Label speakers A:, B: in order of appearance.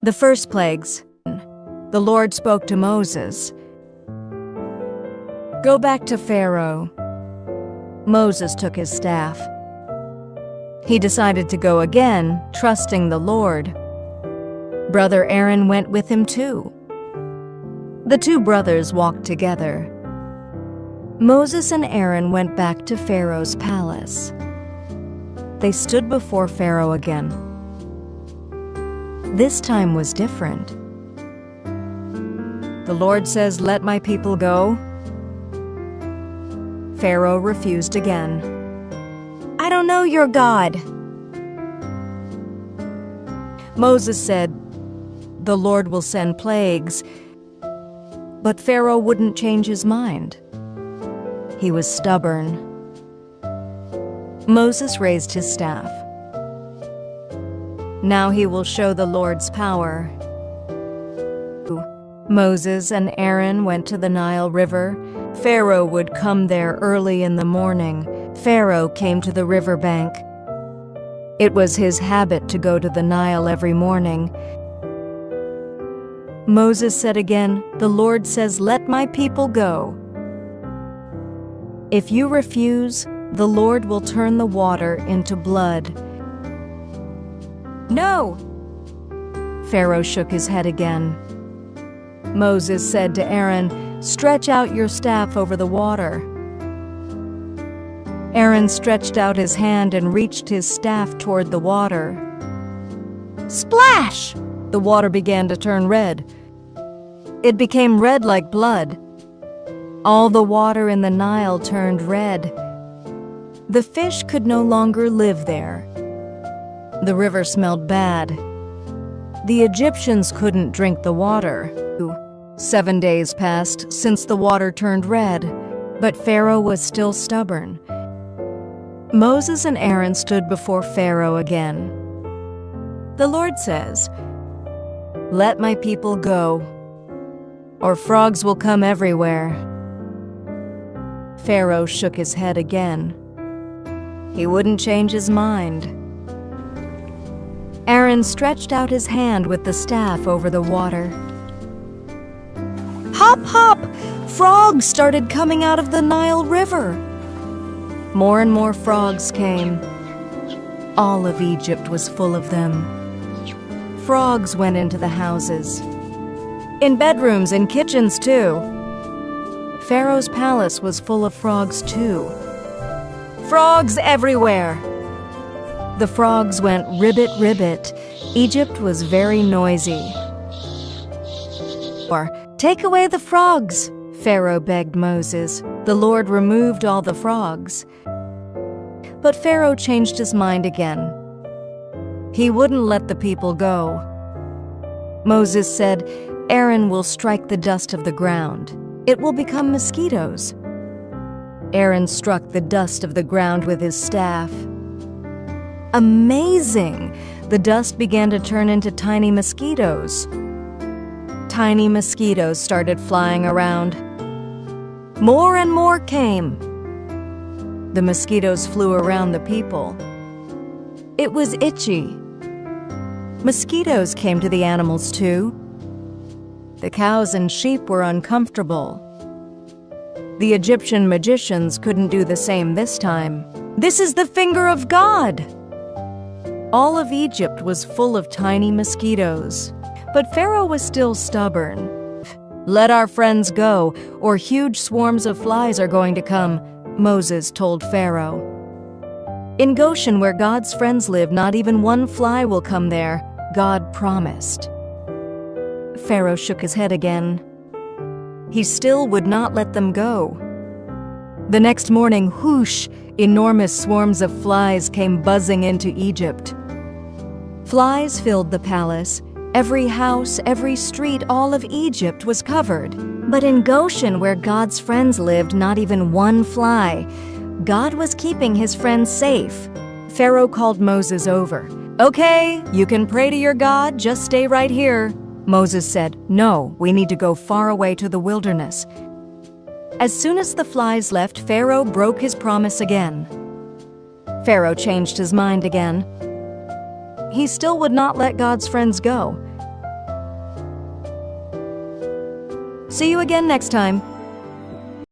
A: The first plagues. The Lord spoke to Moses. Go back to Pharaoh. Moses took his staff. He decided to go again, trusting the Lord. Brother Aaron went with him too. The two brothers walked together. Moses and Aaron went back to Pharaoh's palace. They stood before Pharaoh again. This time was different. The Lord says, "Let my people go." Pharaoh refused again. "I don't know your God." Moses said, "The Lord will send plagues." But Pharaoh wouldn't change his mind. He was stubborn. Moses raised his staff. Now he will show the Lord's power. Moses and Aaron went to the Nile River. Pharaoh would come there early in the morning. Pharaoh came to the river bank. It was his habit to go to the Nile every morning. Moses said again, "The Lord says, 'Let my people go.' If you refuse, the Lord will turn the water into blood." "No!" Pharaoh shook his head again. Moses said to Aaron, "Stretch out your staff over the water." Aaron stretched out his hand and reached his staff toward the water. Splash! The water began to turn red. It became red like blood. All the water in the Nile turned red. The fish could no longer live there. The river smelled bad. The Egyptians couldn't drink the water. 7 days passed since the water turned red, but Pharaoh was still stubborn. Moses and Aaron stood before Pharaoh again. The Lord says, "Let my people go, or frogs will come everywhere." Pharaoh shook his head again. He wouldn't change his mind. Aaron stretched out his hand with the staff over the water. Hop, hop! Frogs started coming out of the Nile River. More and more frogs came. All of Egypt was full of them. Frogs went into the houses. In bedrooms and kitchens, too. Pharaoh's palace was full of frogs, too. Frogs everywhere! The frogs went ribbit, ribbit. Egypt was very noisy. "Take away the frogs," Pharaoh begged Moses. The Lord removed all the frogs. But Pharaoh changed his mind again. He wouldn't let the people go. Moses said, "Aaron will strike the dust of the ground. It will become mosquitoes." Aaron struck the dust of the ground with his staff. Amazing! The dust began to turn into tiny mosquitoes. Tiny mosquitoes started flying around. More and more came. The mosquitoes flew around the people. It was itchy. Mosquitoes came to the animals too. The cows and sheep were uncomfortable. The Egyptian magicians couldn't do the same this time. "This is the finger of God!" All of Egypt was full of tiny mosquitoes. But Pharaoh was still stubborn. "Let our friends go, or huge swarms of flies are going to come," Moses told Pharaoh. "In Goshen, where God's friends live, not even one fly will come there," God promised. Pharaoh shook his head again. He still would not let them go. The next morning, whoosh, enormous swarms of flies came buzzing into Egypt. Flies filled the palace. Every house, every street, all of Egypt was covered. But in Goshen, where God's friends lived, not even one fly. God was keeping his friends safe. Pharaoh called Moses over. "Okay, you can pray to your God, just stay right here." Moses said, "No, we need to go far away to the wilderness." As soon as the flies left, Pharaoh broke his promise again. Pharaoh changed his mind again. He still would not let God's friends go. See you again next time.